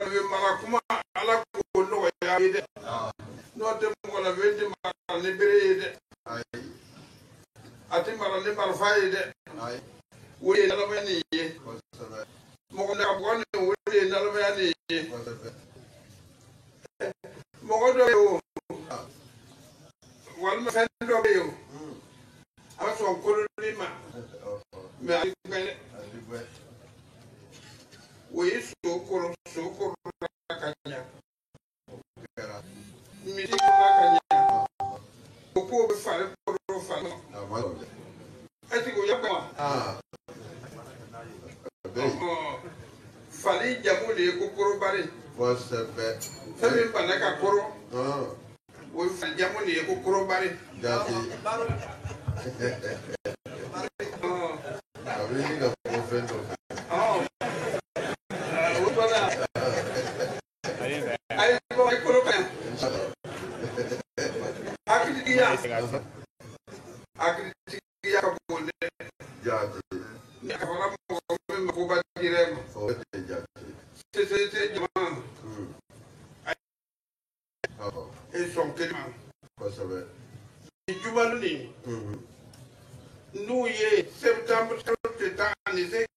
be marakuma ala ko no ya ide no te mo la vende mara ne bere ide ati mara ne mara fa ide wo ye la mani ye mo ko na ko ne wo ye na la mani ye mo ko do yo wal ma fen do yo a so ko lima me ali bele wo ye so ko kanya mi ti kanya ko be fa ko fa ati ko ya ba fali jamu le ko koro bare wasebe fami bana ka koro wo fali jamu le ko koro bare dati abini ga profendo wo bana ai ko koro kan akitiya ka bonde jadi ni ka fara mo ko ba direm c'est jama et son kelma quoi ça va jumaluni nous y septembre cette année c'est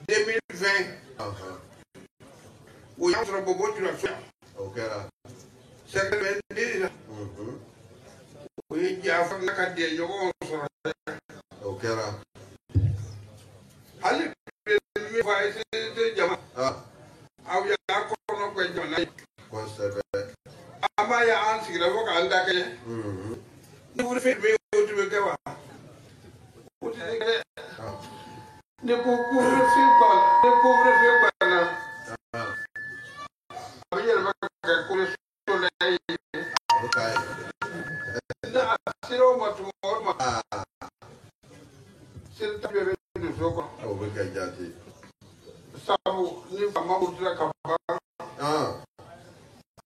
2020 où il y a un bobo tu l'as fait OK là c'est le 20 oui il y a un ka de yo OK là allez le va essayer jama ah ya ko no ko jama ko sebe ama ya an sigira ko ka anda ke ni vous faites mais tu me gawa ne ko couvre-feu bana abiya ba ka ko so lai na siro ma tu ma sir ta be do so ko o be ka jati sabu ni fama utra ka ba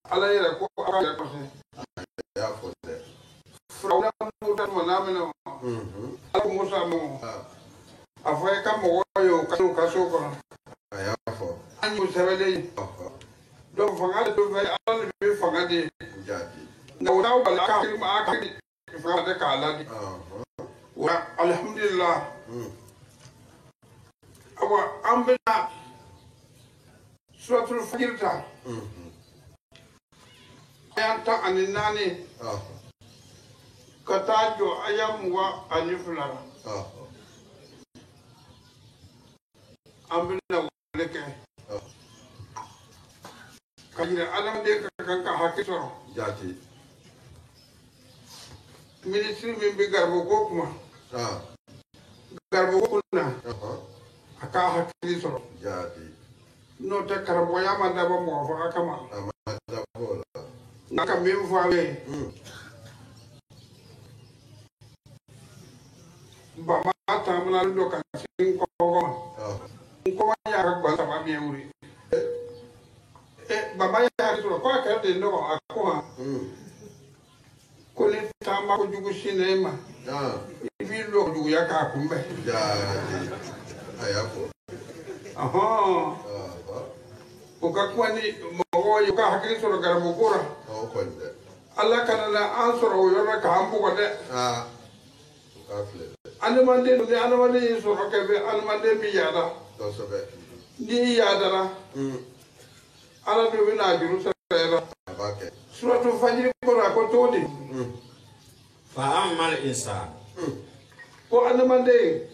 ala yera ko ala ko ya fote frona mo ta mo na me no ala mo sa mo afa ka mo yo ka so ko ya fo anyu sebele do fanga do ve ala be fanga de jadi na wala bala ka ma ka fanga de ka ala di wa alhamdulillah awa ambena suratul fajr ta ayanta aninani katajo ayam wa anifla ambena leke kajira alam de kanka hakito jati ministry min bi garbo ko kuma garbo ko na aka hakito jati no te karbo ya manda ba mo fa kama amanda bola naka min fa we ba ma ta mala do ka sin ko ko ya ka ba ta mi uri baba ya to ko ka de no ako ha ko ni ta ma ko jugu sinema ibi lo jugu ya ka kumbe ja ayapo o ka kwani mo yo ka hakili soro garabo kora o ko de alla kana la ansoro yo na ka ambu ko de anamande ni anamande soro ke be anamande mi yada to so be ni yada la ala do na juru sera abake suratul fajr ko ra ko todi fa amal insan ko anamande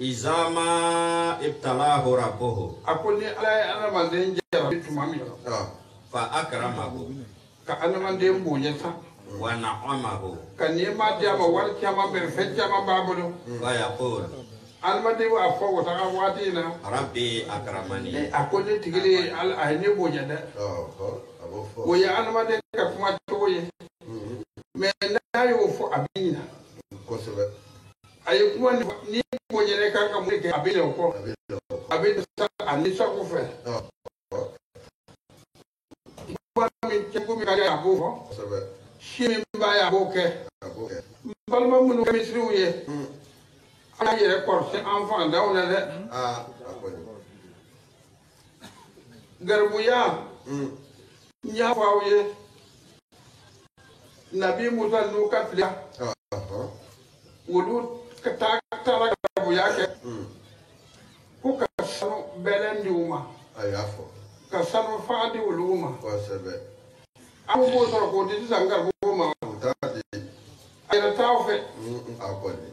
izama ibtalahu rabbuhu akoni ala anamande njara tumami fa akramahu ka anamande mbonya sa wa na'amahu kan yema jama war chama be fejama babudo wa yaqul almade wa fa wa ta watina rabbi akramani akoni tigili al ahne bonya da wo ya almade ka kuma toye me na yo fo abina ko sebe ay kuma ni bonya ne kan ka mu ke abina ko abina sa anisa ko fe ba mi ke ko mi ka ya bo fo sebe shimi ba ya bo ke balma mu mi sriuye ayere korse enfant dawna de garbuya nya fawye nabi musa nu ka fili wulu ka ta tara garbuya ke ku ka sanu belen diuma ayafo ka sanu faadi wuluma wa sebe abu bo so ko di sangar bo ma tadi ayra tawfe akoni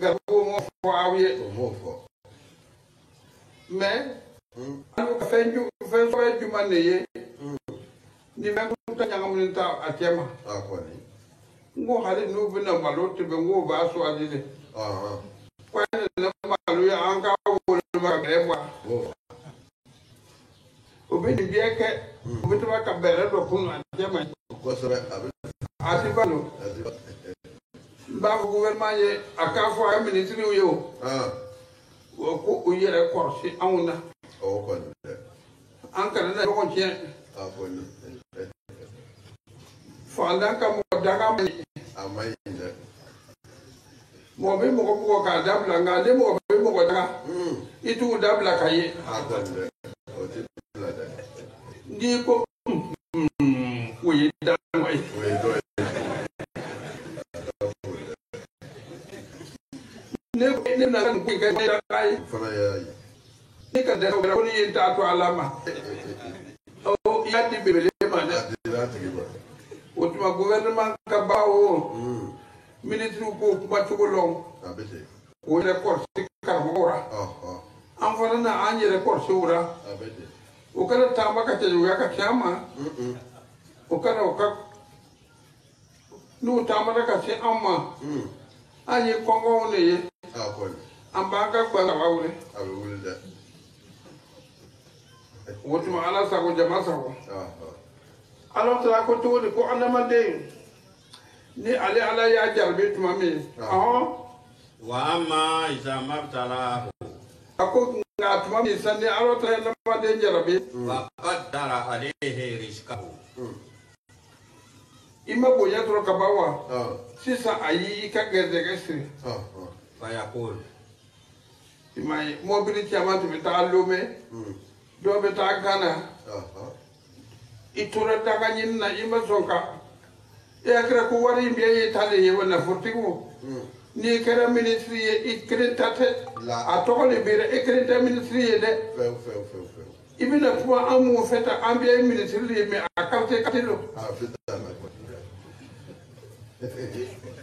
garbu mo fawye mo fo mais anu ka fenju man ye ni men ko ta nyanga mun ta atema akoni ngo hali no bina malo te be ngo ba so adile ko ne malo ya anga wo ma greba o be ni bieke o be to ka bere do kun atema ko sore abi atibalo ba ko gouvernement ye akafo a ministre yo ko o yere korsi awuna o ko ne an kana na ko tien akoni fanda ka mo daga amai ne mo be mo ka dabla nga de mo be mo daga itu dabla kaye akoni o ti la da ndi ko we da mai we do ne na kan ku ga da kai fana ya ni ka da ko ni ta to alama o ya di bebele ma ne adira tigiba o tuma gouvernement ka bawo ministre ko kuma tugolong abete o record si karmora an fana na an yi record si ura abete o kana tamba ka teju ya ka chama o kana o ka nu tamba ka si amma an yi kongo ne ye akoni an ba ka gba na wawure abi wulda o tuma ala sa ko jama sa ko ala ta ko to ko anama de ni ale ala ya jarbe tuma me wa amma iza mabtala ako nga tuma me sanne ala ta na ma de jarbe wa qaddara alayhi rizqahu ima bonya to ka bawa sisa ayi ka gede gese fa yaqul imai mobility amatu bita lume do bita gana itura daga nyinna ima sonka ya kira ko wari mbiye tale ye wana fortigo ni kera ministry ye ikrin tate a tokole bere ikrin ta ministry ye de fe ibina kuma amu feta ambiye ministry ye me akarte katilo fita na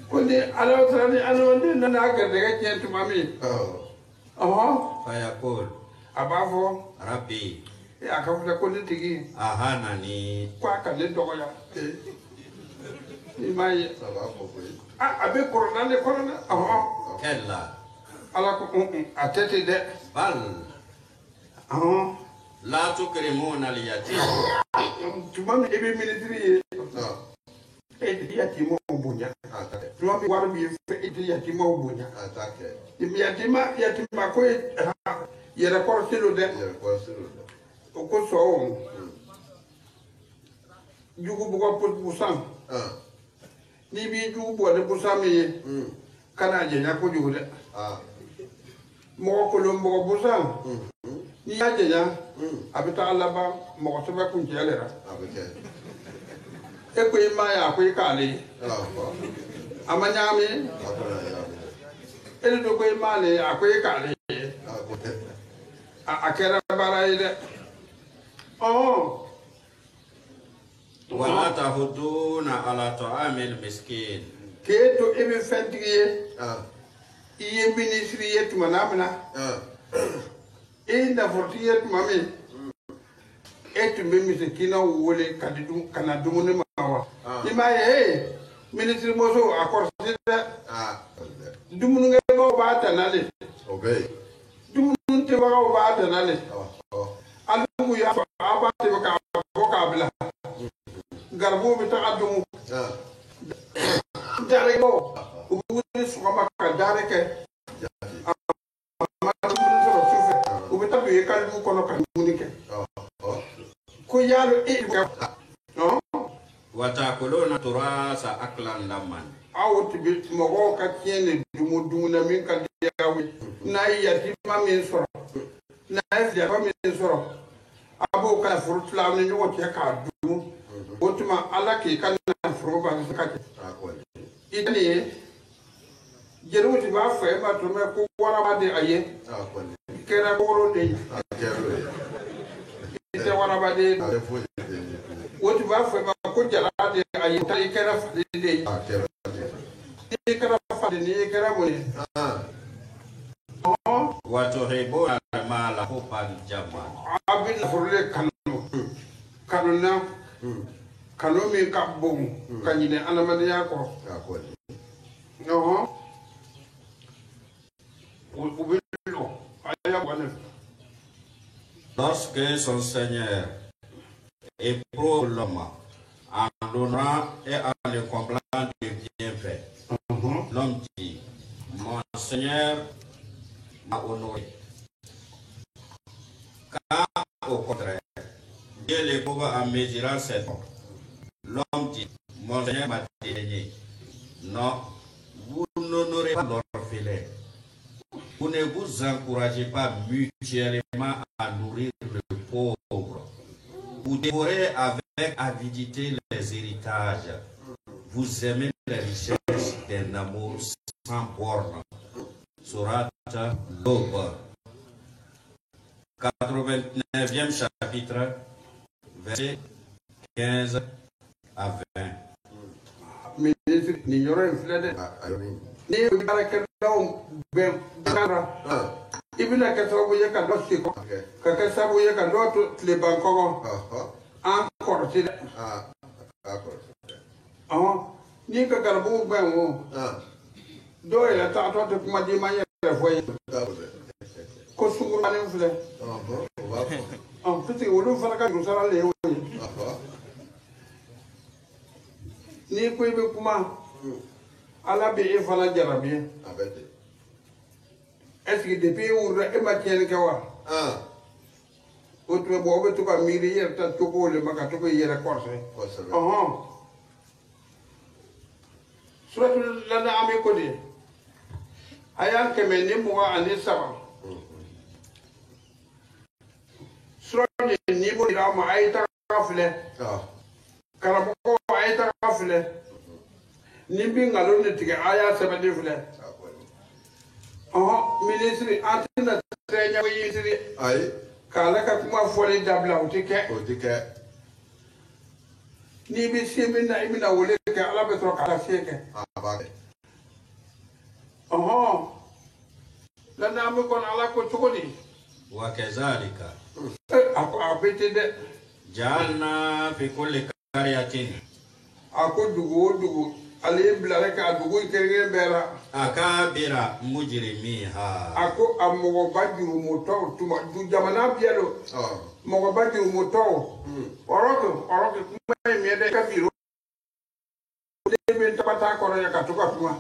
ko ni ala trani anwande nana ga daga kentu mami fa yaqul abavo rabbi ya ka futa ko ni tigi ahanani kwa ka le dogo ya imai saba ko ko abe corona le corona kalla ala ko atete de bal la tukrimuna al-yatim tuma mi ebe ministry ye e yatima obunya tuma mi war bi fe e yatima obunya atake yatima ko ye record silo de o ko so jugu bu ko put busan ni bi jugu bo de busan mi kana je nya ko jugu de mo ko lo mo busan ni ya je nya abita alaba mo ko ba kun jelera abeke e ko ma ya ko ikale amanyami ele do ko ma le akoy ikale akera bara ile wala tahuduna ala ta'amil miskin keto ebe fentiye iye ministry yetu manamna inda fortiye mami etu be misikina wole kadidu kana dumune mawa imaye ministry mozo akorsida dumunu ngebo bata nale obey dumunu te bawo bata nale alugu ya abate baka bokabla garbo bita adumu dare go ubuni sukama ka dare ke amadu soro sufe ubita be kalbu kono kan munike ko yalo no watakuluna turasa aklan lamman awti bi mogo ka tiene dumu na min ka diawi na yatima min soro na yatima min soro abu abo ka furu tla ni nyo ke ka du otuma ala ke kan na furu ba ka ke idani jeru ti ba fa ma to me ko wara ba de aye kera ko de ite wara ba de oti ba fa ma ko jara de aye ta kera fa de kera fa de ni kera mo ni وتحبون المال حبا جما abin furle kanuna kanu mi kabung kanine anamania ko lorsque son Seigneur éprouve l'homme en donnant et en le comblant de bienfaits, l'homme dit, mon Seigneur m'a honoré. Car au contraire, Dieu l'éprouve en mesurant ses dons. L'homme dit, mon Seigneur m'a dédaigné. Non, vous n'honorez pas l'orphelin. Vous ne vous encouragez pas mutuellement à nourrir le pauvre. Vous dévorez avec avidité les héritages. Vous aimez les richesses d'un amour sans borne. Sourate L'Aube, 89e chapitre, versets 15 à 20. Ministre ni yoro inflade ni baraka daw be dara ibina ka sabu ye ka do siko ka sabu ye ka do to le banko encore ti ni ka garbu be mo do ya ta to kuma di ma ye foye ko sungu mane fle piti wolu fara ka rusara le ni ko be kuma ala be e fala jarabi est-ce que depuis où e ma tiene ke wa o to bo be to ka miri yer ta to ko le maka to ko yer korse suratul lana ami ko di ayan ke men ni mo ani sawa suratul ni bo ira ma ay ta kafle karamo ay ta kafle nimbi ngalo ne tige aya sabadi fle ministry antina trenya ko yisiri ay kala ka kuma fole dabla utike ni bi simina ibina wole ke ala betro kala seke la namu kon ala ko chukodi wa kazalika abete de ja'alna fi kulli qaryatin ako dugu ale bilare ka dugu kerge bera akabira mujrimiha ako amogo bajuru moto tuma du jamana bielo mogo bajuru moto oroko kuma mi de ka biro de ben tapata ko ya ka to ka tuma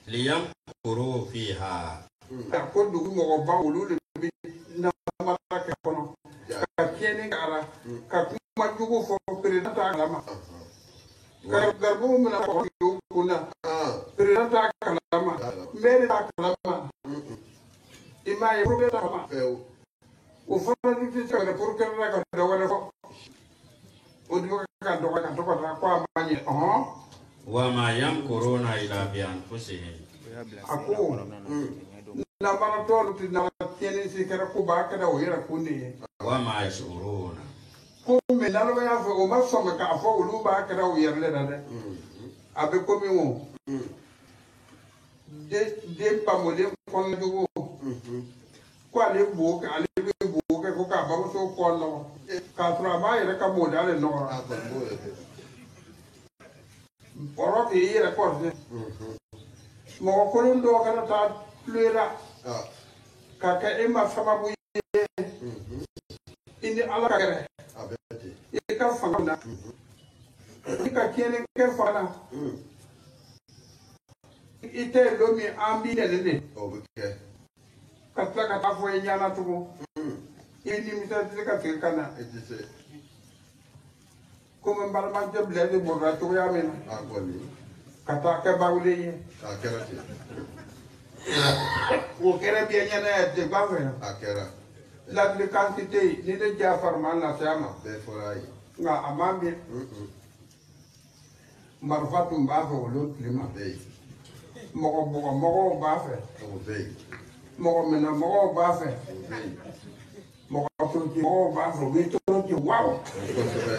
liyam kuru fiha ako dugu mogo ba ulu bi na mara ka kono ka tiene kara ka kuma jugo fo presidenta kalama ka garbu mena ko kuna presidenta kalama mere kalama imaye problema kalama o fona ni ti ka pour que na ka do wala fo o di ka do ka to ka ko amanye wa ma yamkuruna ila bi anfusihim ako na mana to ti na tiene si kara ko ba ka da o yera kunni wa ma yashuruna ko me na lo ya fo o ma so me ka fo lu ba ka da o yerle da de abe ko mi wo de pa mo de ko na do ko ale bo ka ale be bo ka ko ka ba so ko no ka tra ba yera ka mo da le no oro ti yera ko de mo ko ndo ka na ta plera kaka ema sababu ye ini ala kagere ika fanga ika kiene ke fanga ite lomi ambi de kata fo nyana tuko ini mita tika tikana kuma mbalma jeble de borra to ya mena kata ke bawle ye O kɛra bien ɲɛna de ba fɛ. A kɛra. La quantité ni de Jafar man na sama. Bɛɛ fɔra ye. Nka a ma bi. Marifa tun b'a fɛ olu tilema. Bɛɛ ye. Mɔgɔw b'a fɛ. O bɛɛ ye. Mɔgɔ minɛ mɔgɔw b'a fɛ. O bɛɛ ye. Mɔgɔ toroki mɔgɔw b'a fɛ. U bɛ toroki waw. Kosɛbɛ.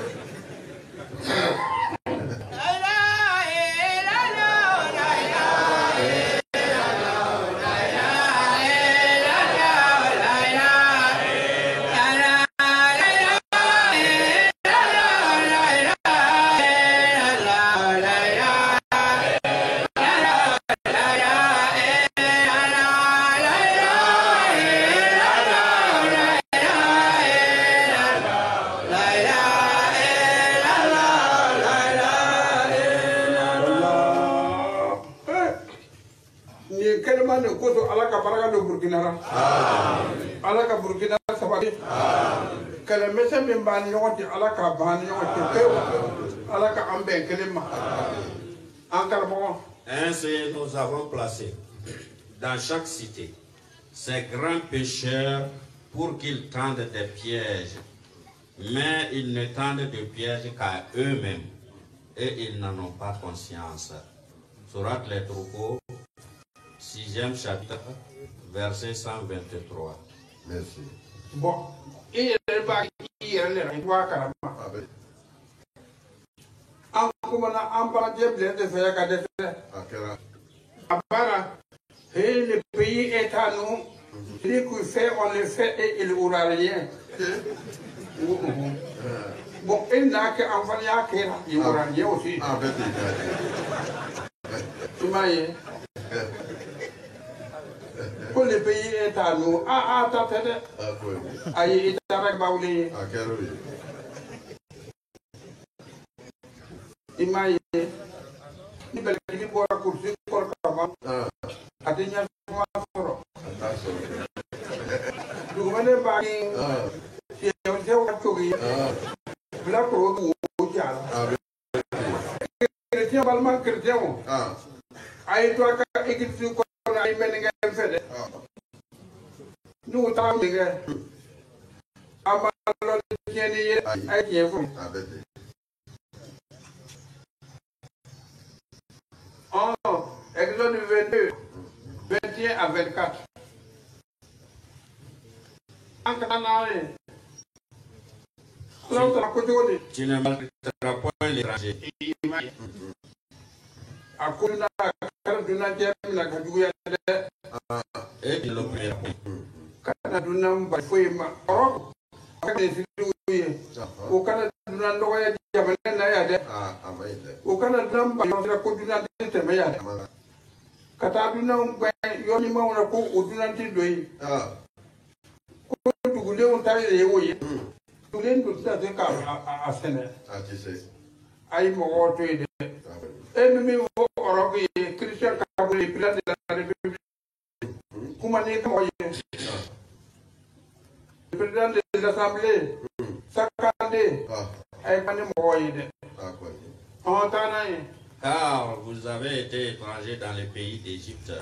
Ala ka Burkina sabati. Kɛlɛmisɛn min b'an ni ɲɔgɔn cɛ Ala k'a ban ni ɲɔgɔn cɛ pewu. Ala ka an bɛn kelen ma. An karamɔgɔ. Ainsi, nous avons placé dans chaque cité ces grands pécheurs pour qu'ils tendent des pièges. Mais ils ne tendent de pièges qu'à eux-mêmes et ils n'en ont pas conscience. Sourate les troupeaux, 6e chapitre, verset 123. Merci. Bon, il y a des bagues qui sont là, il voit carrément. En comment on parle de blé de faire qu'à des faits. À part, le pays est à nous. Celui qui fait, on le fait et il n'aura rien. Bon, il n'a qu'un enfant, il n'aura rien aussi. Tu m'as dit. Pour le pays est à nous. T'as fait. Aïe, il t'a avec Baouli. Il m'a dit. Il m'a dit pour la course, pour le caban. A dit, il y a un soro. Tu connais pas qui. Si on sait où tu es. Black Road ou Jal. Chrétien, Balman, chrétien. Aïe, toi, équipe du corps, aïe, mené un fait. Nous, t'as dit que. Amalon, tiens, aïe, tiens, vous. En Exode 22, 21 à 24. En Canaan, tu ne maltraiteras point l'étranger. Et tu l'opprimeras le président de l'Assemblée, Sakandé, car vous avez été étrangers dans le pays d'Égypte.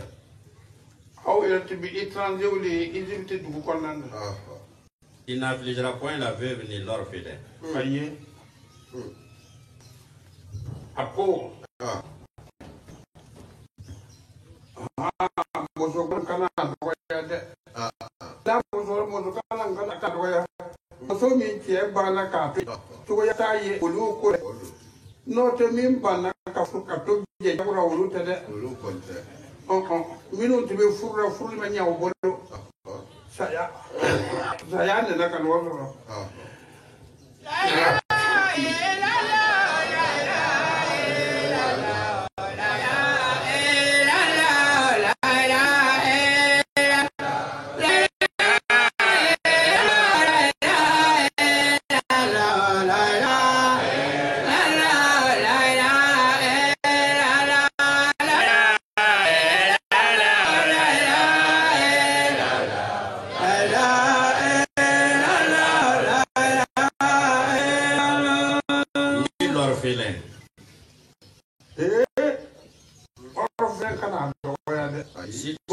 Il n'affligera point la veuve ni l'orphelin.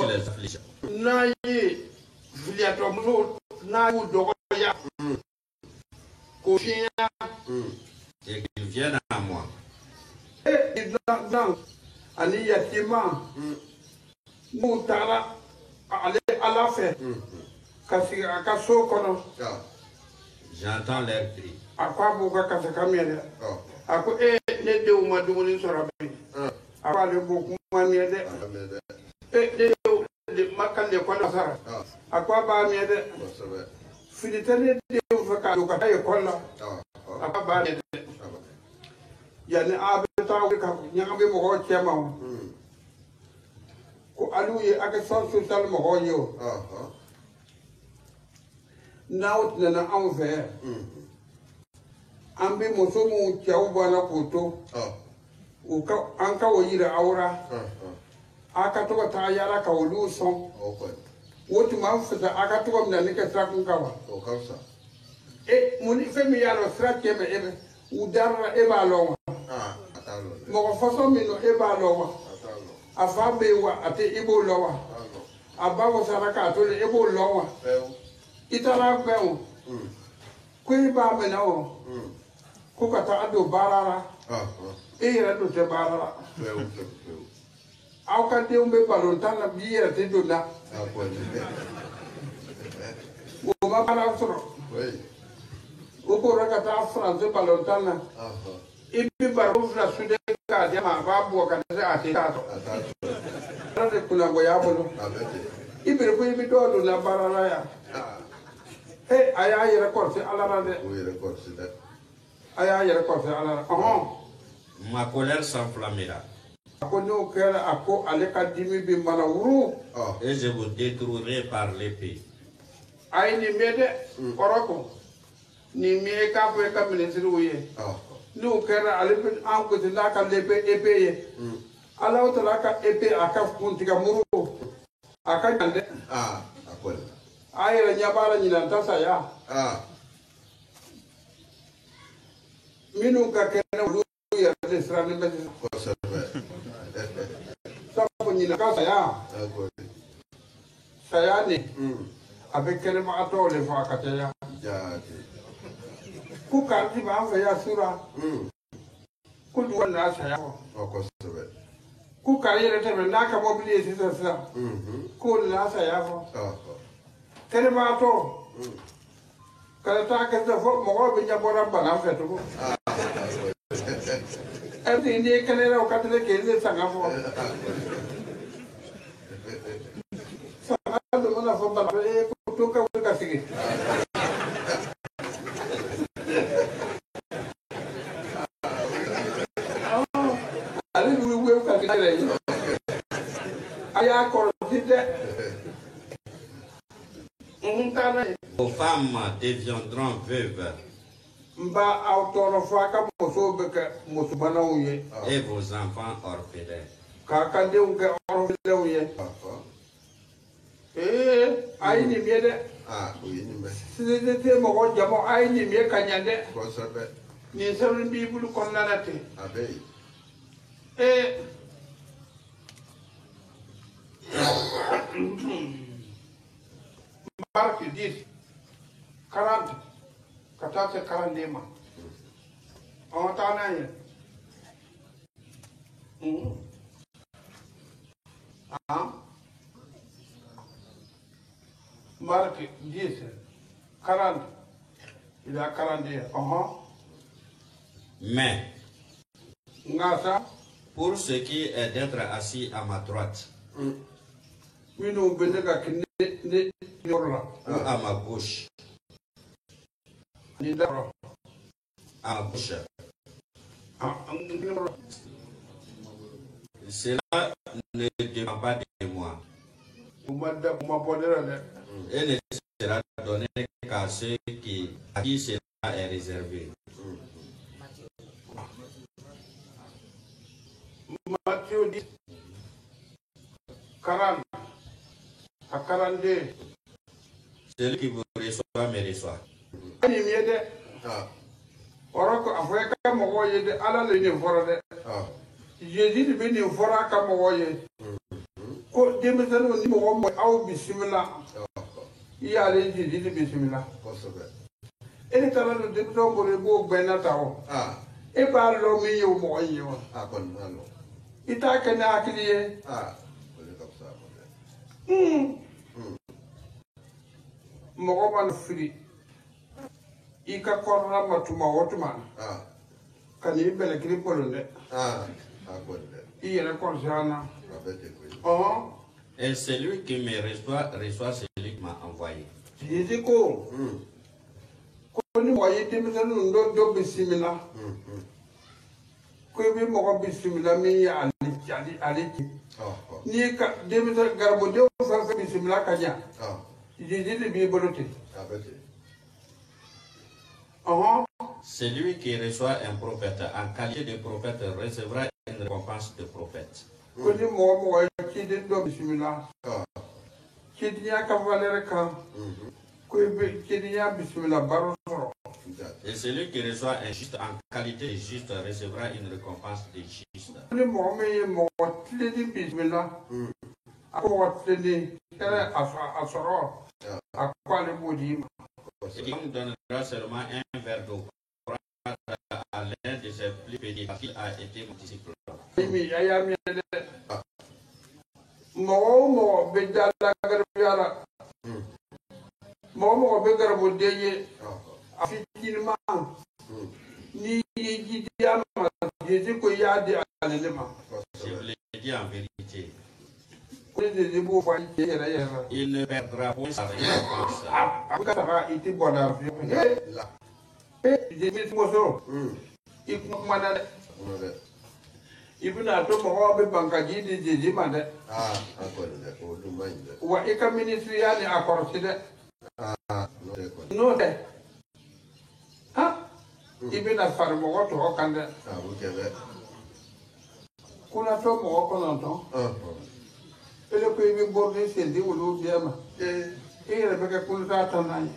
les afflictions. Naïe, Viliatomlo, Naï Doya, Kochia, Et qu'ils viennent à moi. et dans Ani Yatima, Moutara, aller à la fête, Kassi Akaso Kono, J'entends leur cri. Aquabuka Kasakamia, Ako e ne de uma dumuni sorabi, Aquale Bukumania, de Makan de Konasara, Aquaba Miede, Filitane de Vakaluka, Kola, Aquaba. Yani abeta ka nyambe mo ho chema ko aluye aka son sultan mo ho yo naut na anve ambe mo so mo chaw bana koto o ka anka wo yira aura aka to ta yara ka wolu son wotu ma fata aka to na ne ka tra kun kawa e mo ni femi yaro tra keme ebe udara eba lo mo faso mi no eba lo afa be wa ate ibo lo wa abawo saraka to le ebo lo wa itara gbe o ko iba me na o ko kata ado barara e yera do te barara au ka te umbe balontan na bi yera te do na o ma para soro Oko raka ta France balotana. Ibi baro na sude ka dia ma ba bo ka se ate tato. Ara de kula go ya bolo. Ibi ko ibi do na barara ya. Eh aya ya record se ala de. Oui, record c'est Aya ya record se ala. Ma colère s'enflammera. Ako no kera ako ale ka dimi bi mana wuru. Et je vous détruirai par l'épée. Ai ni mede oroko. Ni mi ka fo ka ministre uye no kera alipe an ko tila ka lebe ebe ye ala utala ka ebe aka kuntiga muru aka nyande akwel ayira nyabala nyina ntasa ya minu ka kena lu ya de srani be ko serve sapo nyina ka ya saya ni avec kene ma to le fa ka ya ku ka di ba fa ya sura ku du na sa ya ko serve ku ka yele te na ka mobili si sa ku na sa ya fo kene ma to ka ta ka da fo mo be nya bora ba na fe to e ti ni kene ra ka te ke le sa nga fo sa do mo na fo ba e ku to ka sigi Vos femmes deviendront veuves et vos enfants orphelins. Marque 10, 40, 14, 42 mois. On t'en a eu. Marque 10, 40, il a 42. Mais pour ce qui est d'être assis à ma droite ou à ma gauche, cela ne dépend pas de moi et ne sera donné qu'à ceux à qui cela est réservé. Matthieu 10, 40 à 42. Celui qui vous reçoit me reçoit. ko demisano ni mo aw bismillah ya le di bismillah ko sobe ele kala no de do mo le bo bena tawo e ba lo mi yo mo yo kon nalo ita ka na akliye ko le kapsa mo mo man firi ika korra matuma wotuma kan yi bele kiri polonde ko le yere korsana oh et celui qui me reçoit celui qui m'a envoyé. Jésus ko ko ni mo yi demisano do bismillah ko bi mo bismillah mi ya ali ni ka demisano garbo de fa bismillah kanya Jésus le bi bolote Celui qui reçoit un prophète en qualité de prophète recevra une récompense de prophète. Koni mo ki de do bismillah ki dia ka valere kan ko be ki dia bismillah baro. Et celui qui reçoit un juste en qualité de juste recevra une récompense de juste. Koni mo me mo tle di bismillah ako tle era asoro akwale bodi. Et on donnera seulement un verre d'eau à l'un de ses plus petits qui a été mon disciple. Mo be dala garbiara mo be garbo deye afitinma ni ji diama Jésus ko yadi alelema. Je vous l'ai dit en vérité. Il ne perdra point sa récompense. Ibuna to mo be bankaji di jeji mande wa ika ministry yani akoroside no de ibina far mo to okande kuna to mo kono to ele ko ibi borde se di wulu biama ire be ka kulta tanani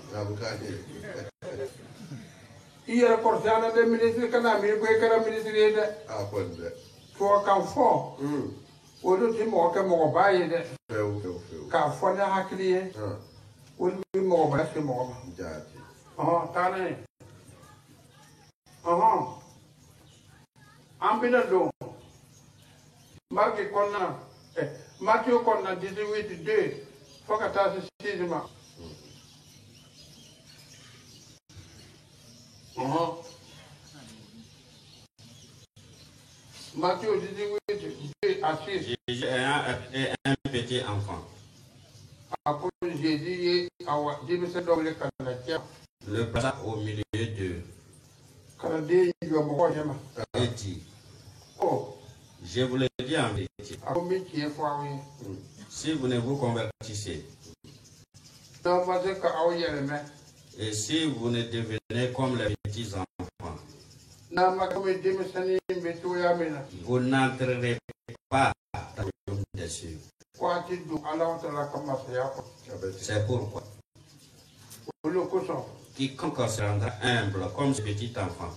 ire korsana de ministry kana mi ko kara ministry de for kan fo wodo ti mo ka mo ba ye de ka fo na hakliye wodo bi mo ba se mo ba tane ambina do marke konna Matthieu konna 18:2 fokata se sisima Matthieu 18:2 à 6. Jésus est un petit enfant. Le plaça au milieu d'eux et dit, je vous le dis en vérité, si vous ne vous convertissez et si vous ne devenez comme les petits enfants, vous n'entrerez pas dans le royaume des cieux. C'est pourquoi quiconque se rendra humble comme ce petit enfant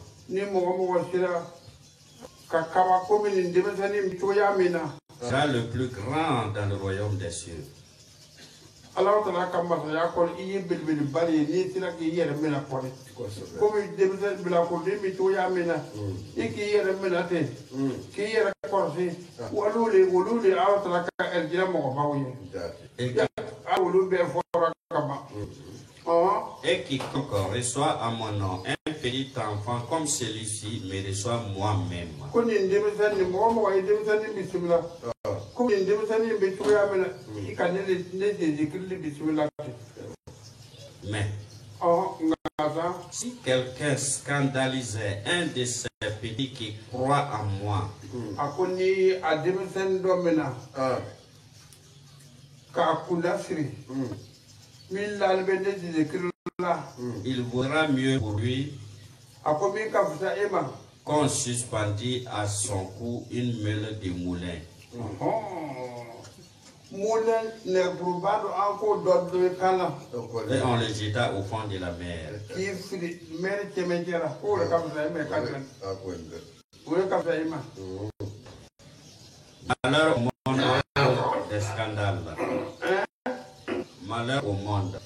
sera le plus grand dans le royaume des cieux. Et quiconque reçoit à mon nom un petit enfant comme celui-ci me reçoit moi-même. Mais si quelqu'un scandalisait un de ces petits qui croient en moi, il vaudra mieux pour lui qu'on suspendit à son cou une meule de moulin. Et on le jeta au fond de la mer. Alors, mon des scandales scandales. Malheur au monde.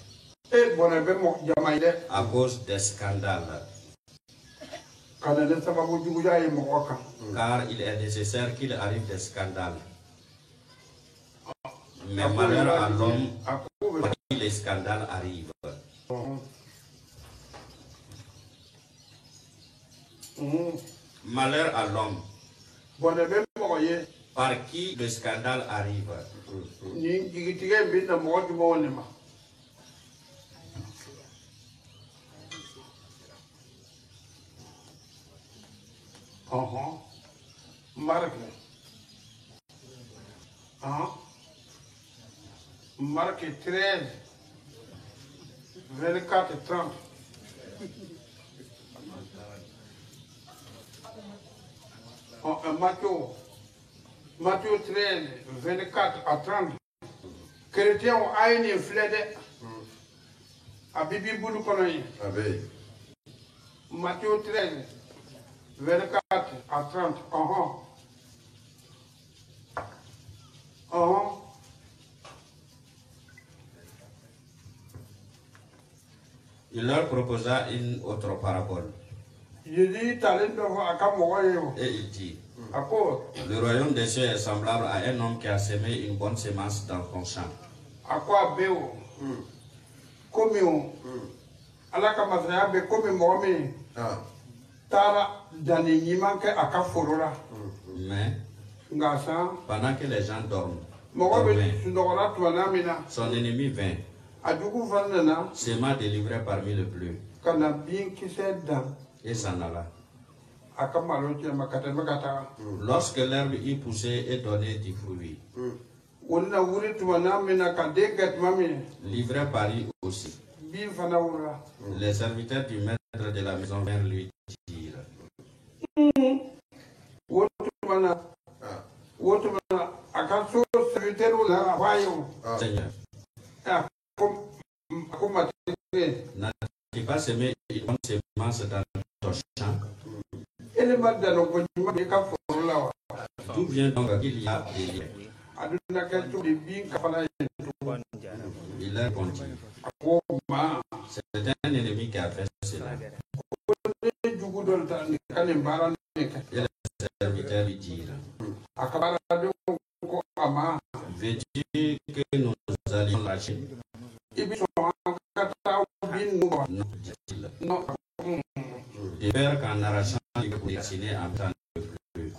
Et bon, eh bien, moi, Jamaïde. À cause des scandales. Car il est nécessaire qu'il arrive des scandales. Mais malheur à l'homme quand les scandales arrivent. Malheur à l'homme par qui le scandale arrive. Marc 13, 24 et 30. Matthieu 13, 24 à 30. Chrétiens ont aïni flède. A Bibi Boulou Konoï. Matthieu 13, 24 à 30. Il leur proposa une autre parabole. Et il dit, le royaume des cieux est semblable à un homme qui a semé une bonne semence dans son champ. Mais pendant que les gens dorment, son ennemi vint, s'aima délivré parmi le bleu, et s'en alla. Lorsque l'herbe y poussait et donnait du fruit, livré Paris aussi, les serviteurs du maître de la maison vinrent lui dire, Seigneur, n'as-tu pas semé une bonne semence dans ton champ? D'où vient donc qu'il y a des liens? Il leur répondit, c'est un ennemi qui a fait cela. Et les serviteurs lui dirent, veux-tu que nous allions lâcher? Non, dit-il. De peur qu'en arrachant il peut dessiner en temps de plus.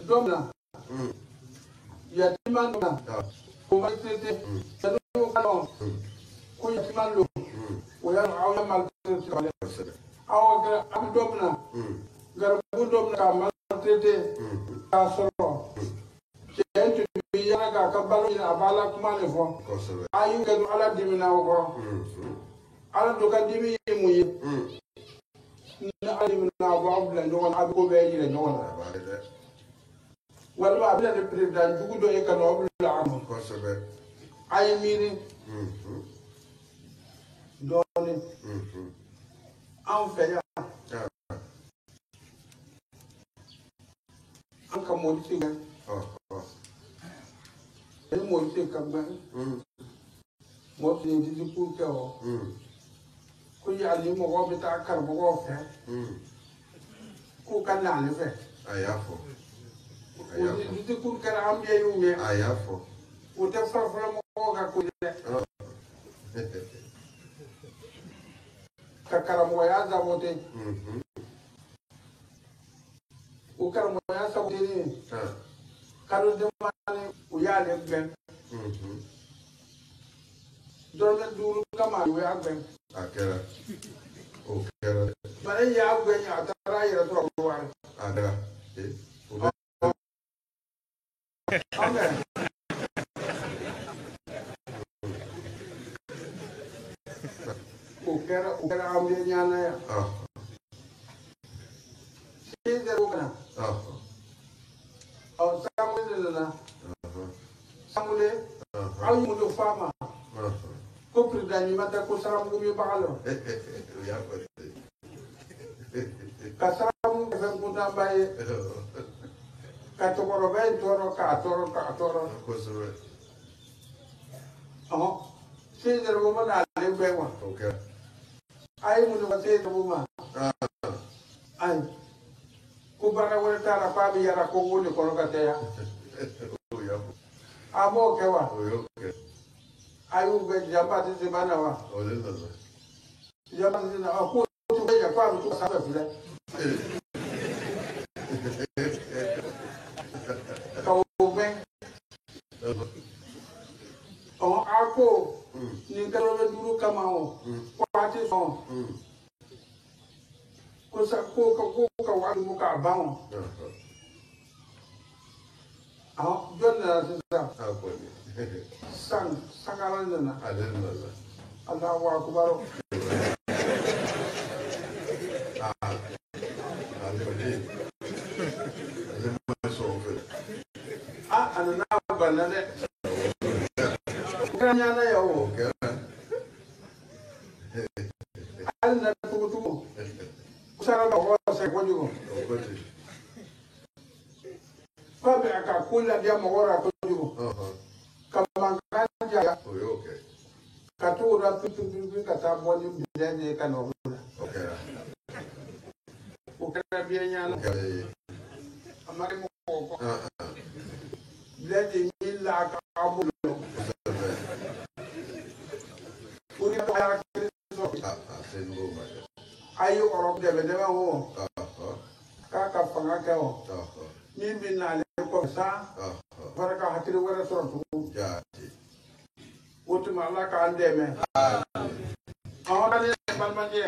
domna yatiman domna kuma tete tanu kalon ko yatiman lo o ya awya mal tete wala aw ga am domna garbu domna ka mal tete ka soro jentu biya ga ka balu ina bala kuma le fo ayu ga ala dimina ko ala do ka dimi muyi na alimna ba abla ngon abu be yi ngon wala abla de president dugu do e kan abla am ko sebe ay mini doni am fe ya an ka mo ci gan e mo ci ka ban mo ci di pour que ko ya ni mo ko bita kar mo ko fe ko kan na le fe ayafo di pour que am ye yu me ayafo o te fa mo ko ga ko le ka karamo ya za mo te o karamo ya sa mo ni kanu de mani o ya le ben dorme duru kama o ya ben akera o kera bare ya ben ya tara ya to ko wa ada amen o kera am de nyana ya si de ko kana samule na samule ayu mo do fama ko pridani mata ko saram go mi bagalo ya ko ka saram ko ko tambaye ka to ko be toro ka toro ko so si de ko na le be wa okay ay mo do se to ma ay ko bara wala tara pa bi yara ko woni ko ka te ya amo ke wa okay ayu be jamba te bana wa ole no jamba te na ko to be ya pa to sa be fule ka o be ako ni ka ro duru kama o ko ati so ko sa ko ka wa mu ka ba o jonna sa sangalan na Allahu akbar ana na bana ne kana na yo ana tutu usara ba ko sa ko jugo Pabe akakula dia mogora ko jugo kama kanja okay katura pitu kata boni bidene kanola okay ukana bienya okay amare mo ko blede milla ka abulo uri to ya kristo sengo ma ayo oro de be ho ka panga ka ho ni binale ko sa baraka hatiri wara soro jati wotu mala ka andeme awon ale balmanje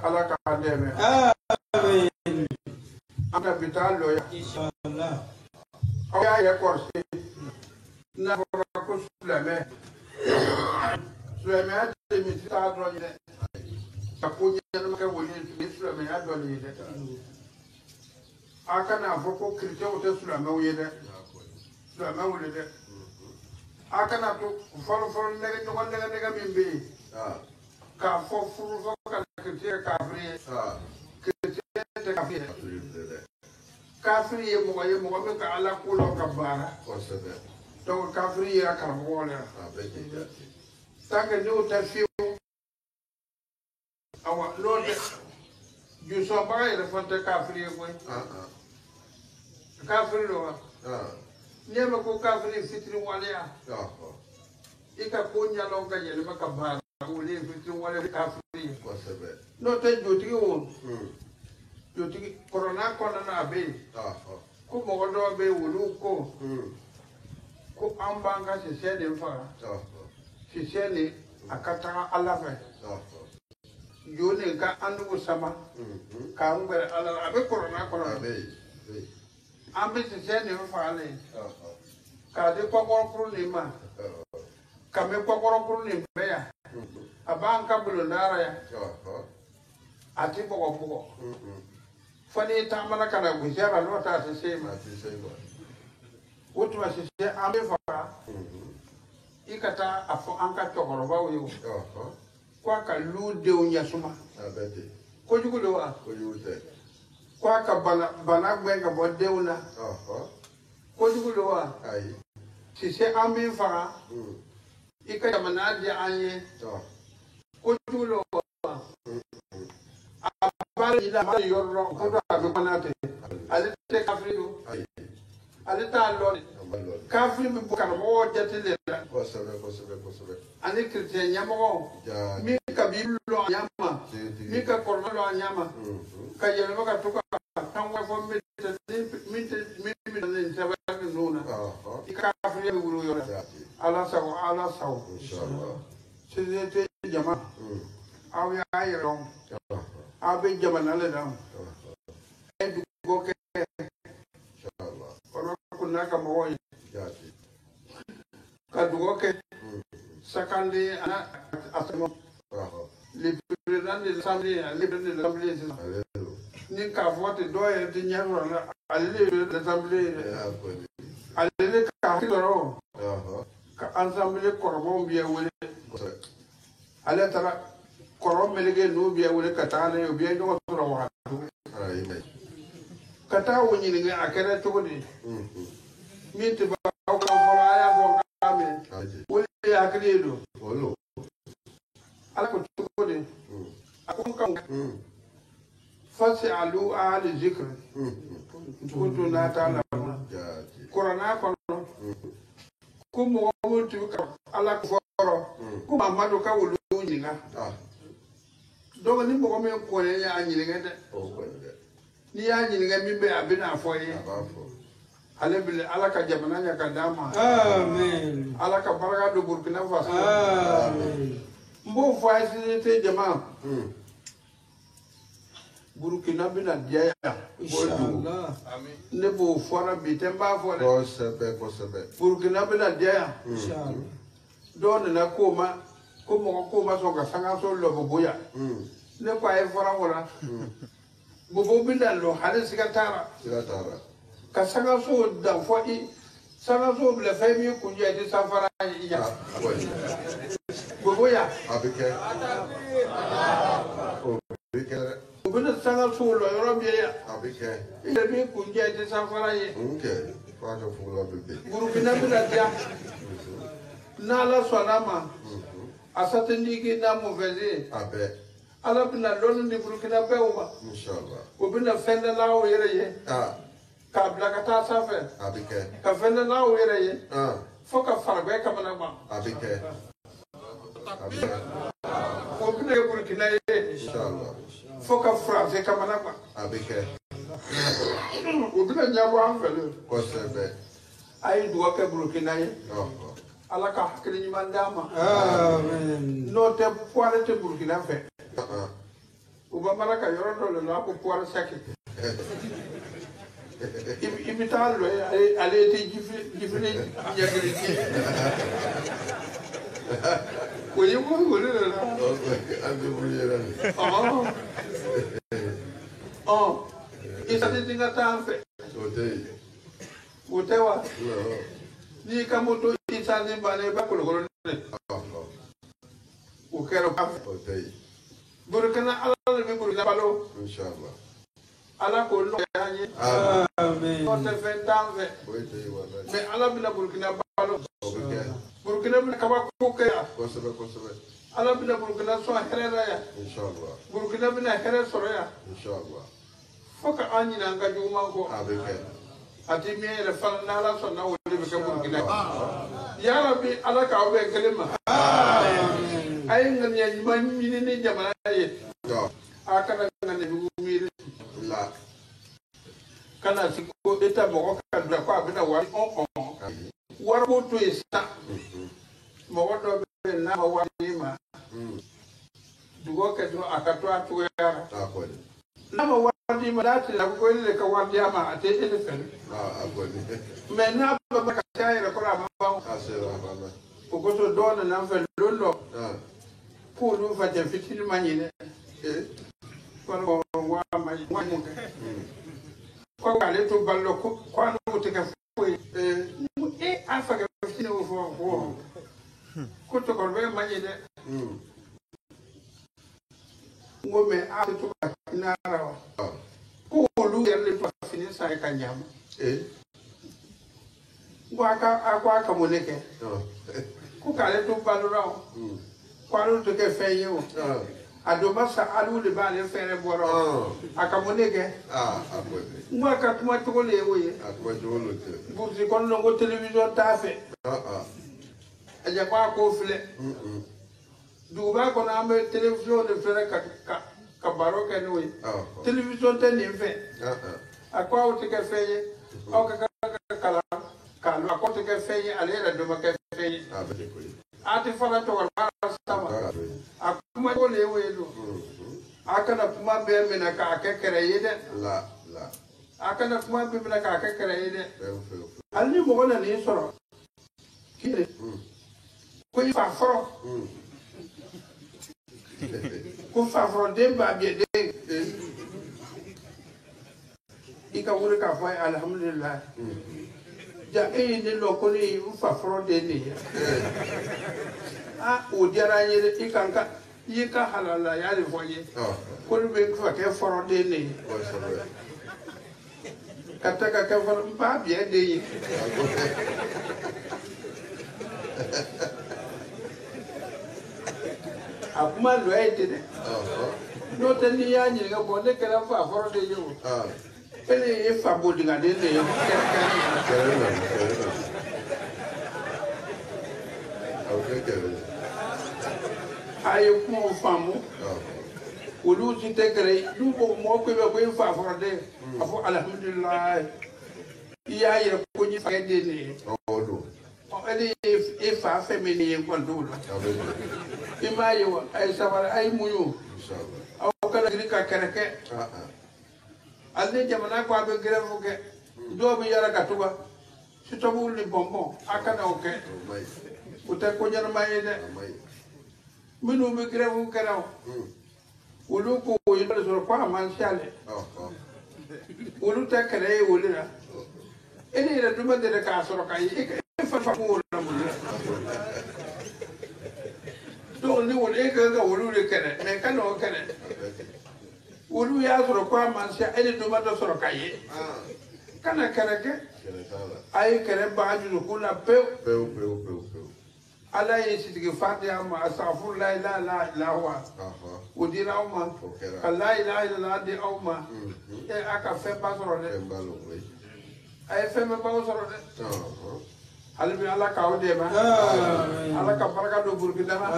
alaka andeme amen anga bitalo ya inshallah aya ya korsi na ko sulame sulame ade mi ta do ni aponya na ka woni sulame ya do ni de aka na foko kirje o te sulame wo ye de sulame wo de aka na to foro ne ko ne ga min be ka fo furu fo ka chrétien kafiri Ah. chrétien te kafiri Absolument. kafiri ye mo be ka ala kulo ka bara Kosebe. donc kafiri ya karamo le Avec les tanke ni uta fiu awa lode ju so ba ile fonte kafiri ko kafiri lo ni ma ko kafiri fitri wale ya ika ko nyalo ka yele ba ka bara ule fitri wale kafiri Kosebe. no te jotigi won jotigi corona kona na be ko mo do be wulu ko ambanga se se de fa se se ni akata ala fe jone ka andu sama ka ngere ala abe corona kona be ambe se se ni fa le ka de ko ko ni ma ka me ko ko ni be ya abanka bulo ndara ya ati bogo fani ta mana kana gujara no ta se ma utuma se ambe fa ikata afo anka chokoro ba wo kwa ka lu de unya suma ko jugulo wa kwa ka bana gbe ka bo de una ko jugulo wa se ambe fa ikata mana di anye ko jugulo wa abale ida ma yorro ko do abe manate ale te kafriyo ale ta lori kafri mi bukar mo jatile Kosebe. ani chrétien nyamo mi ka bilulo nyama mi ka korno lo nyama ka yele ka tuka tangwa fo mi ni sabe nuna kafri mi bulu yora ala saw Inshallah. c'est jama aw ya ayron abe jama na le dam ay du go ke Inshallah. kono kunna ka mo Jati. ka du go ke sakandi ana asmo le président de l'assemblée ni ka vote doye de nyaro la alle l'assemblée alle ka kilo ka assemblée korbo biya wele alle tara korbo melege no biya wele kata le biya no to wa kata woni ni akere to ni mi te ba ka fora ya bo ka me wele akere do ala ko to ni akon kan fasi alu ahli zikr kuntu na ta'ala corona kono ko mo mutu ka ala ko foro ko mamadu ka wulu nyinga do ni mo me ko ne ya nyinga de ni ya nyinga mi be abina foye ale bile ala ka jamana nya ka dama amen ala ka baraka do burkina faso amen mbo faisi te jama Burkina bina dia ya inshallah amen ne bo fora bitemba fora Kosebe. Burkina bina dia ya inshallah don na koma so ka sanga so lo boya ne kwa e fora wala bobo bina lo hade sikatara ka sanga so da fo i sanga so ble fami ku je de safara ya bobo ya Abike. bina sanga so lo yoro biya Abike. ile bi ku je de safara ye Okay. Father for love bebe. Burkina bina dia na la salama asatandi ki na mauvaise Abe. ala bina lonu ni Burkina be uma Inshallah. o bina fenda la o yere ye ka bla ka ta safe Abike. ka fenda la o yere ye fo ka farbe ka bana ma Abike. o bina Burkina ye Inshallah. fo ka France ka bana ma Abike. o bina nyabo an fele Kosebe. ay duwa ke Burkina ye ala ka hakili ni mandama amen no te poire te Burkina fe o ba mara ka yoro do le ko poire saki imital lo ale te gifini nyagri ko yego ko le la isa te tinga ta fe o te wa ni kamoto isa ni bale ba ko ne o kero ka Burkina ala be Burkina balo Inshallah. ala ko no yaani Amen. on te fait danse mais ala bila Burkina balo Burkina bila kaba ko kaya Kosebe. ala bila Burkina so herera ya Inshallah. Burkina bila herera so ya Inshallah. foka anyi na nga juma ko Avec ati mi re fal na la so na wole be ka Burkina ya rabbi ala ka o be kelema amen ay ngam ya man ni jamana ye akana ngane bi mi la kana siko eta mo ka dra ko abina wari on war mo to isa mo wodo be na mo wari ma dugo ke do akato atu yara akwai na mo wari ma dati la ko ile ka wari ama ate ele fen akwai me na ba ka tayre ko la ma asera mama ko ko to do na fe lolo ko lu fa te fitil manyine ko wa ma ko ale to ballo ko no te ka foi afa ka fini fo ko to ko be manyine ngome a to ka kinara ko lu yelle to fini sai ka nyama akwa ka moneke ko kale to ballo rawo ko to ke fe yo adoma sa alu le ba le fere boro akamoneke akwai ngwa ka kuma to le woye akwai jolo te burzi kon no go television ta fe aja kwa ko fle duba ko na me television de fere ka baro ke no television te ni fe akwa o te ke fe o ka kala ka lo ko te ke fe ale la do ma ke fe ati fara to wala sama akuma ko le wedo akana kuma be me na ka kekere yede la akana kuma be me na ka kekere yede alni mo na ni soro kire ko fa foro ko fa foro de ba be de ika wuri ka fa alhamdulillah ja ni lo ko ni fa foro de ni o diara yele ikanka yika halala ya le voye ko be ko ke foro de ni kataka ka foro ba bien de yi akuma lo ete de no te ni ya ni ga bonde ke la fa foro de yo ele e fa bodinga de ne yo ayo kuma famu olu ti tegere du ko mo ko be ko fa forde afo alhamdulillah iya ye ko ni fa de ni odo ele e fa femini ko ndulo ima yo ay sabara ay muyu inshallah aw kala grika kereke alde jamana ko be grefu ke do bi yara katuba sitobu li bombo akana oke uta ko nyana mayede minu be grefu keraw ulu ko yele so ko man shale ulu ta kere ulu na ene ira duma de ka so ka yi e fa ko na mu do ni wole ga ulu le kere me ka no kere ulu ya so ko man shale ene duma do so ka yi kana kere ke ay kere ba ju ko na peu ala yesitigi fatiha ma astaghfir la ilaha illa huwa udira uma la ilaha illa di uma e aka fe basoro de ay fe me basoro de halbi ala ka ode ma ala ka baraka do burkina ma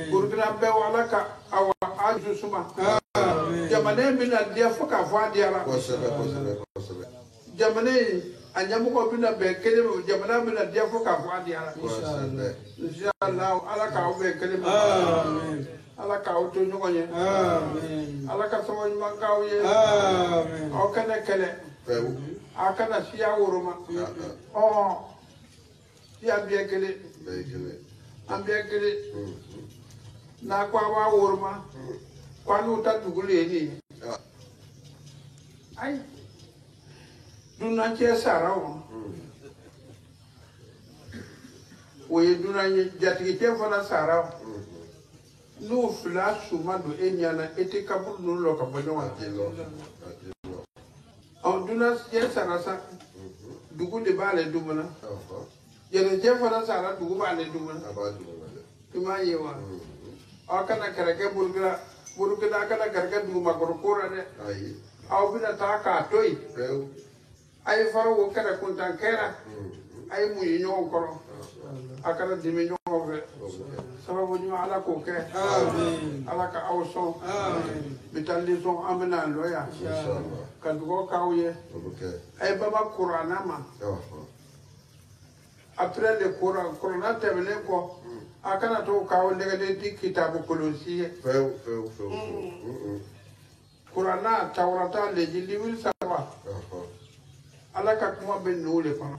burkina be wala ka awa aju suma jamane bin dia foka fo diara jamane anyamu ko bina be kele jamana bina dia fo ka fo adiara inshallah ala ka o be kele amen ala ka o to nyugo nye amen ala ka so ma ka o ye amen o kana kele akana siya woroma ya be kele ambe kele na kwa wa woroma kwa no ta dugule ni ai duna ke sarawo oye duna jatigi ke fana sarawo n'o fila suma don e ɲana e tɛ kaburu ninnu lɔ ka bɔ ɲɔgɔn na duna cɛ sara sa dugu de b'ale dumuna yɛlɛcɛ fana sara dugu b'ale dumuna i m'a ye wa aw kana kɛrɛkɛ burukina kana kɛrɛkɛ dugumakɔrɔ ko la dɛ aw bɛna taa k'a to yen a ye fara o kɛrɛ kuntan kɛra a ye mun ye ɲɔgɔn kɔrɔ a kana dimi ɲɔgɔn fɛ sababu ɲuman ala k'o kɛ ala ka aw sɔn bi taa lisɔn an bɛna lɔ yan ka dugawu k'aw ye a ye baba kuranna ma après le corona tɛmɛnen kɔ a kana to k'aw nɛgɛden di kitabu kolosi ye kuranna tawurata leji livre saba ala ka kuma bɛ n'o de kɔnɔ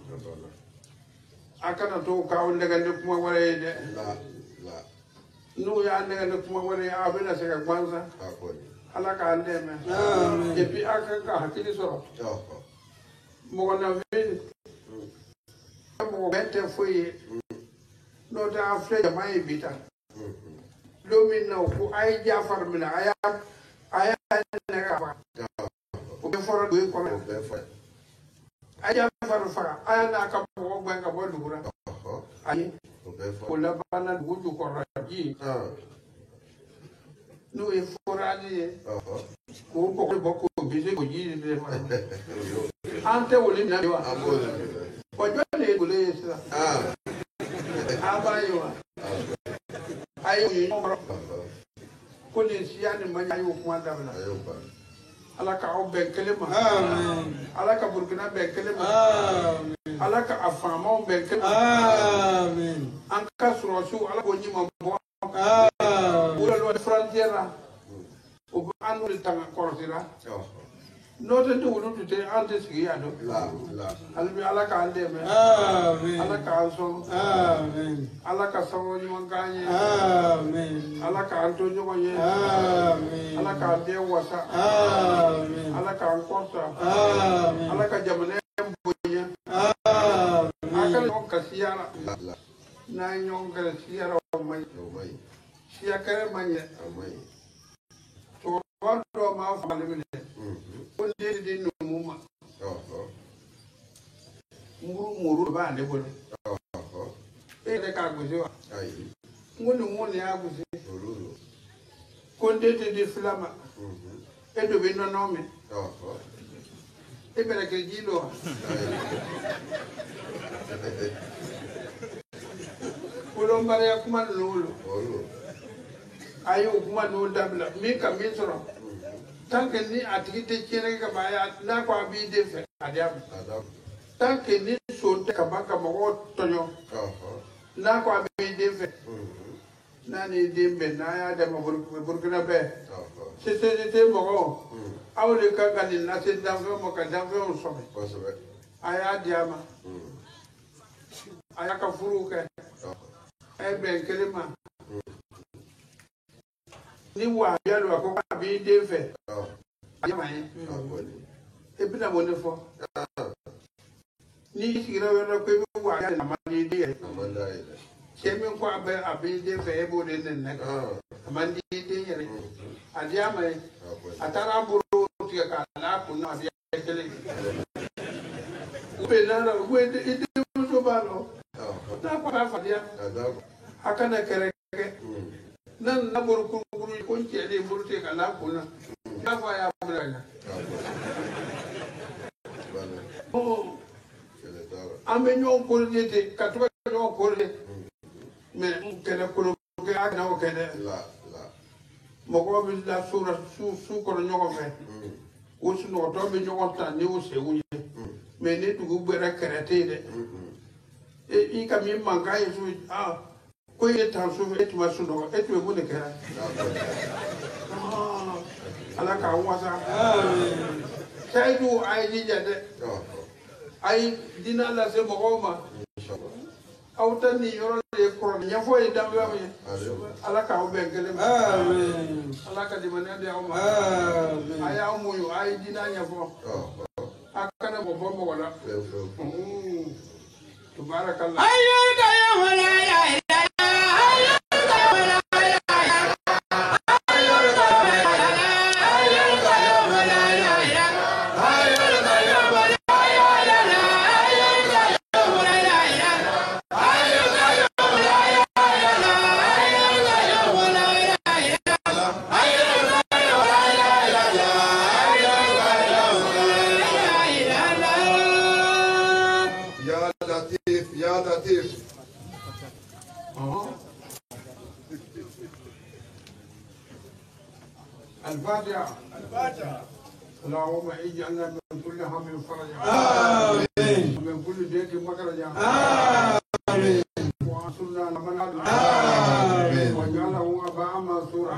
a kana to k'aw nɛgɛden kuma wɛrɛ ye dɛ n'u y'a nɛgɛden kuma wɛrɛ ye a bɛna se ka gansan ala k'an dɛmɛ et puis a ka kan ka hakili sɔrɔ mɔgɔ nafin mɔgɔ bɛɛ tɛ foyi ye n'o tɛ an filɛ jama ye bi ta don min na ko a ye Jafari minɛ a y'a nɛgɛ ka faga o bɛ fɔra dugu in kɔnɔ a ye Jafari faga a y'a n'a ka mɔgɔ gɛn ka bɔ dugu la ayi o labanna dugu jukɔrɔ ji n'o ye forali ye k'o bɔgɔ bɔ k'o bise k'o ji de fana an tɛ wuli minɛ wa o jɔn de ye golo ye sisan a b'a ye wa a ye ɲɔgɔn kɔrɔ ko nin siya nin man ɲi a y'o kuma dabila ala ka aw bɛn kelen ma ala ka Burukina bɛn kelen ma ala ka a faamaw bɛn kelen ma an ka sɔrɔsiw ala k'o ɲuman bɔ wulalo frontière la o bɛ an n'olu tanga kɔrɔsira n'o tɛ ni olu tun tɛ an tɛ sigi yan dɔn hali bi ala k'an dɛmɛ ala k'an sɔn ala ka sababu ɲuman k'an ye ala k'an to ɲɔgɔn ye ala k'an den wasa ala k'an kɔsa ala ka jamana bonya a ka ɲɔgɔn kasiya la n'an ye ɲɔgɔn kɛlɛ siya la o man ɲi siya kɛlɛ man ɲɛ cɛkɔrɔba dɔw m'a fɔ ale minɛ ko den di numu ma muru b'ale bolo e yɛrɛ k'a gosi wa n ko numu de y'a gosi ko n den di fila ma e dɔ bɛ nɔnɔ min e bɛna kɛ ji lo wa kolonbaliya kuma ninnu a ye o kuma ninnu dabila min ka min sɔrɔ tant que ni a tigi tɛ tiɲɛni ka ban n'a ko a b'i den fɛ a di a ma tant que ni so tɛ ka ban ka mɔgɔw tɔɲɔ n'a ko a b'i den fɛ n'a ni den bɛn n'a y'a dɛmɛ Burukina bɛɛ société mɔgɔw aw de kan ka nin lase danfɛnw ma ka danfɛnw sɔrɔ a y'a di a ma a y'a ka furuw kɛ a ye bɛn kelen ma ni wa yalo a ko a b'i den fɛ a ma ye e bɛna mun de fɔ n'i sigira yɔrɔ ko i bɛ wa yalo a man di den yɛrɛ cɛ min ko a b'i den fɛ e b'o de nɛnɛ a man di den yɛrɛ a di a ma ye a taara a bolo tigɛ k'a n'a kun na a bɛ kelen u bɛ n'a la u bɛ i denmuso b'a la n'a ko a fadenya a kana kɛrɛkɛ n'a bɔra kurukuru ko n cɛ de ye bolo tigɛ ka n'a kun na n'a fɔ a y'a bila ka ɲɛ an bɛ ɲɔgɔn korije ten ka to ka ɲɔgɔn korije mɛ kɛlɛ kolokɛ a kana o kɛ dɛ mɔgɔw bɛ da su kɔnɔ ɲɔgɔn fɛ o sunɔgɔtɔ bɛ ɲɔgɔn ta ni o sew ye mɛ ni dugu gbɛrɛ kɛrɛ tɛ yen dɛ i ka min mankan ye su ko ye tan su fɛ e tun ma sunɔgɔ e tun bɛ mun de kɛra ala k'an wasa sayidu a ye jija dɛ a ye diinɛ lase mɔgɔw ma aw tɛ nin yɔrɔ de ye kɔrɔ ɲɛfɔ ye danfɛnw ye ala k'aw bɛn kelen ma ala ka dimaniya di aw ma a y'aw muɲu a ye diinɛ ɲɛfɔ a kana bɔ mɔgɔ la tubaarakala الفاتحة. اللهم اجعلنا من كل هم فرجا ومن كل ضيق مخرجا وانصرنا على من عدو واجعله اباء منصورا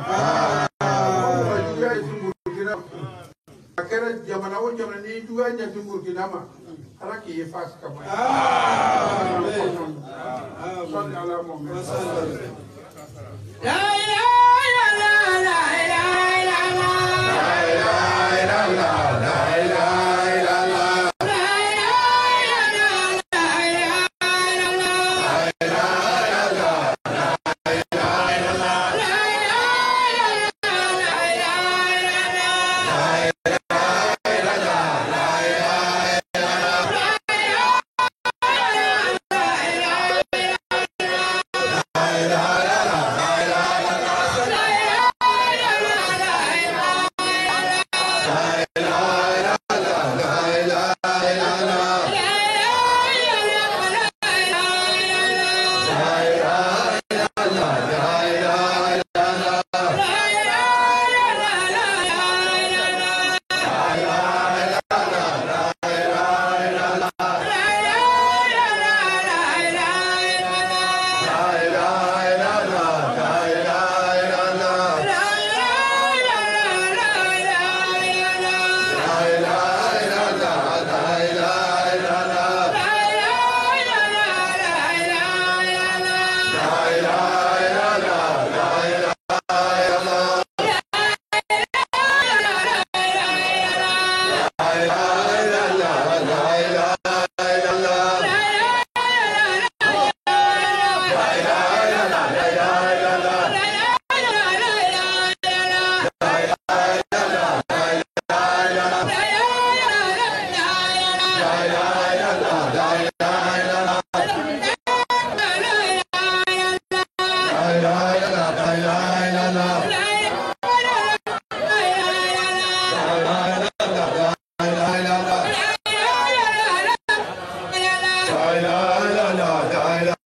akara jamana o jamana ni duwa nya fi Burkina ma haraki yefas kama sallallahu alaihi wa sallam la ilaha illallah la ilaha